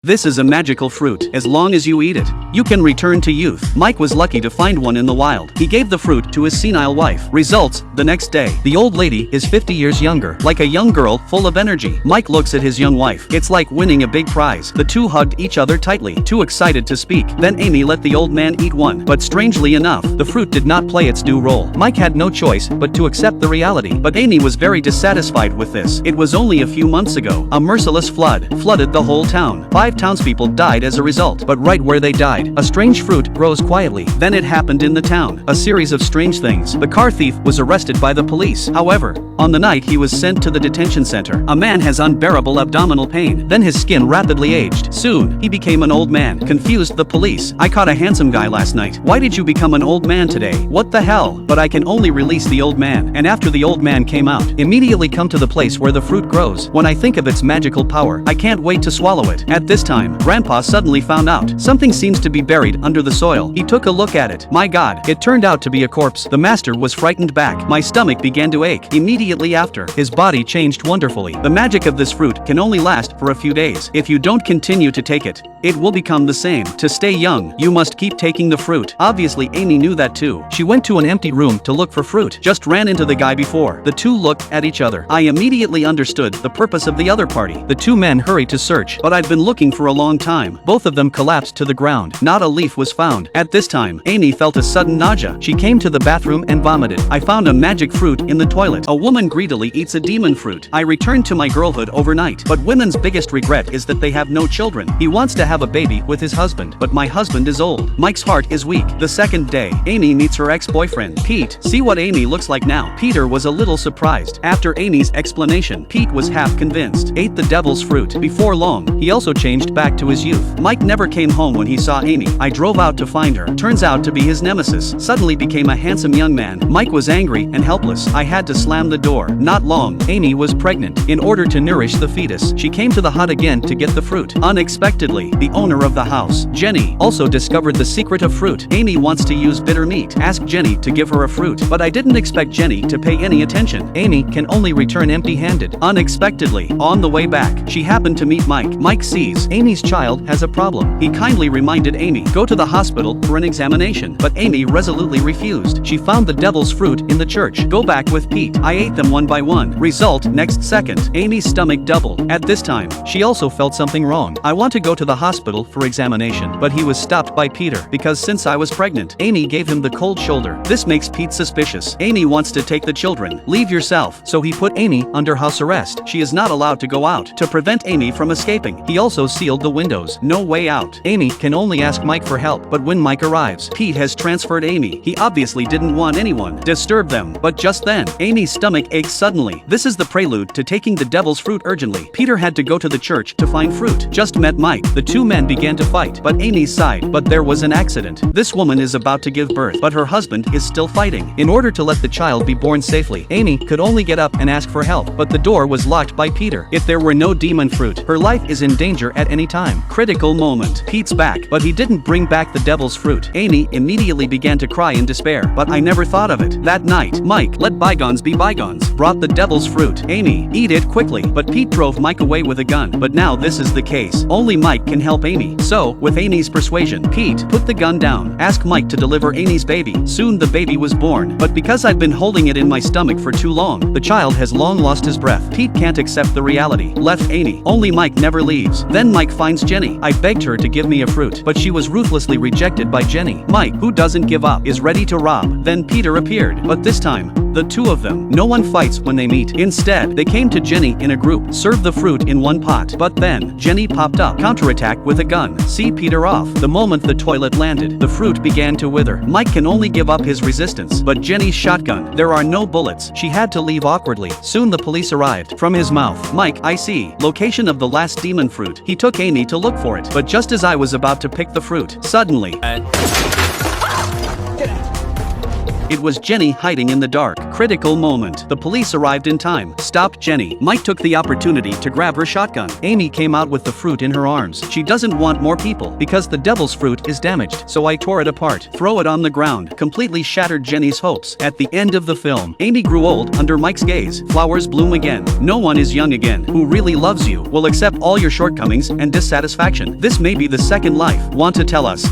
This is a magical fruit. As long as you eat it, you can return to youth. Mike was lucky to find one in the wild. He gave the fruit to his senile wife. Results, the next day, the old lady is 50 years younger, like a young girl full of energy. Mike looks at his young wife. It's like winning a big prize. The two hugged each other tightly, too excited to speak. Then Amy let the old man eat one. But strangely enough, the fruit did not play its due role. Mike had no choice but to accept the reality. But Amy was very dissatisfied with this. It was only a few months ago. A merciless flood flooded the whole town. 5 townspeople died as a result. But right where they died, a strange fruit grows quietly. Then it happened in the town. A series of strange things. The car thief was arrested by the police. However, on the night he was sent to the detention center, a man has unbearable abdominal pain. Then his skin rapidly aged. Soon, he became an old man. Confused the police. I caught a handsome guy last night. Why did you become an old man today? What the hell? But I can only release the old man. And after the old man came out, immediately come to the place where the fruit grows. When I think of its magical power, I can't wait to swallow it. At this time, Grandpa suddenly found out something seems to be buried under the soil. He took a look at it. My God, it turned out to be a corpse. The master was frightened back. My stomach began to ache. Immediately after, his body changed wonderfully. The magic of this fruit can only last for a few days. If you don't continue to take it, it will become the same. To stay young, you must keep taking the fruit. Obviously, Amy knew that too. She went to an empty room to look for fruit. Just ran into the guy before. The two looked at each other. I immediately understood the purpose of the other party. The two men hurried to search, but I've been looking for a long time. Both of them collapsed to the ground. Not a leaf was found. At this time, Amy felt a sudden nausea. She came to the bathroom and vomited. I found a magic fruit in the toilet. A woman greedily eats a demon fruit. I returned to my girlhood overnight. But women's biggest regret is that they have no children. He wants to have a baby with his husband, but my husband is old. Mike's heart is weak. The second day, Amy meets her ex-boyfriend, Pete. See what Amy looks like now. Peter was a little surprised. After Amy's explanation, Pete was half convinced. Ate the devil's fruit. Before long, he also changed back to his youth. Mike never came home when he saw Amy. I drove out to find her. Turns out to be his nemesis. Suddenly became a handsome young man. Mike was angry and helpless. I had to slam the door. Not long, Amy was pregnant. In order to nourish the fetus, she came to the hut again to get the fruit. Unexpectedly, the owner of the house, Jenny, also discovered the secret of fruit. Amy wants to use bitter meat. Asked Jenny to give her a fruit, but I didn't expect Jenny to pay any attention. Amy can only return empty-handed. Unexpectedly, on the way back, she happened to meet Mike. Mike sees Amy's child has a problem. He kindly reminded Amy, go to the hospital for an examination, but Amy resolutely refused. She found the devil's fruit in the church. Go back with Pete. I ate them one by one. Result, next second, Amy's stomach doubled. At this time, she also felt something wrong. I want to go to the hospital for examination, but he was stopped by Peter, because since I was pregnant, Amy gave him the cold shoulder. This makes Pete suspicious. Amy wants to take the children. Leave yourself. So he put Amy under house arrest. She is not allowed to go out. To prevent Amy from escaping, he also sealed the windows. No way out. Amy can only ask Mike for help, but when Mike arrives, Pete has transferred Amy. He obviously didn't want anyone disturb them, but just then, Amy's stomach aches suddenly. This is the prelude to taking the devil's fruit urgently. Peter had to go to the church to find fruit. Just met Mike. The two men began to fight, but Amy's side. But there was an accident. This woman is about to give birth, but her husband is still fighting. In order to let the child be born safely, Amy could only get up and ask for help, but the door was locked by Peter. If there were no demon fruit, her life is in danger at any time. Critical moment. Pete's back, but he didn't bring back the devil's fruit. Amy immediately began to cry in despair, but I never thought of it. That night, Mike, let bygones be bygones, brought the devil's fruit. Amy, eat it quickly, but Pete drove Mike away with a gun. But now this is the case. Only Mike can help Amy. So, with Amy's persuasion, Pete put the gun down, asked Mike to deliver Amy's baby. Soon the baby was born, but because I've been holding it in my stomach for too long, the child has long lost his breath. Pete can't accept the reality. Left Amy. Only Mike never leaves. Then Mike finds Jenny. I begged her to give me a fruit, but she was ruthlessly rejected by Jenny. Mike, who doesn't give up, is ready to rob. Then Peter appeared, but this time, the two of them. No one fights when they meet. Instead, they came to Jenny in a group, served the fruit in one pot. But then, Jenny popped up, counterattacked with a gun. See Peter off. The moment the toilet landed, the fruit began to wither. Mike can only give up his resistance, but Jenny's shotgun, there are no bullets. She had to leave awkwardly. Soon the police arrived. From his mouth, Mike, I see. Location of the last demon fruit. He took Amy to look for it, but just as I was about to pick the fruit, suddenly, It was Jenny hiding in the dark. Critical moment. The police arrived in time. Stopped Jenny. Mike took the opportunity to grab her shotgun. Amy came out with the fruit in her arms. She doesn't want more people because the devil's fruit is damaged. So I tore it apart. Throw it on the ground. Completely shattered Jenny's hopes. At the end of the film, Amy grew old under Mike's gaze. Flowers bloom again. No one is young again. Who really loves you will accept all your shortcomings and dissatisfaction. This may be the second life. Want to tell us?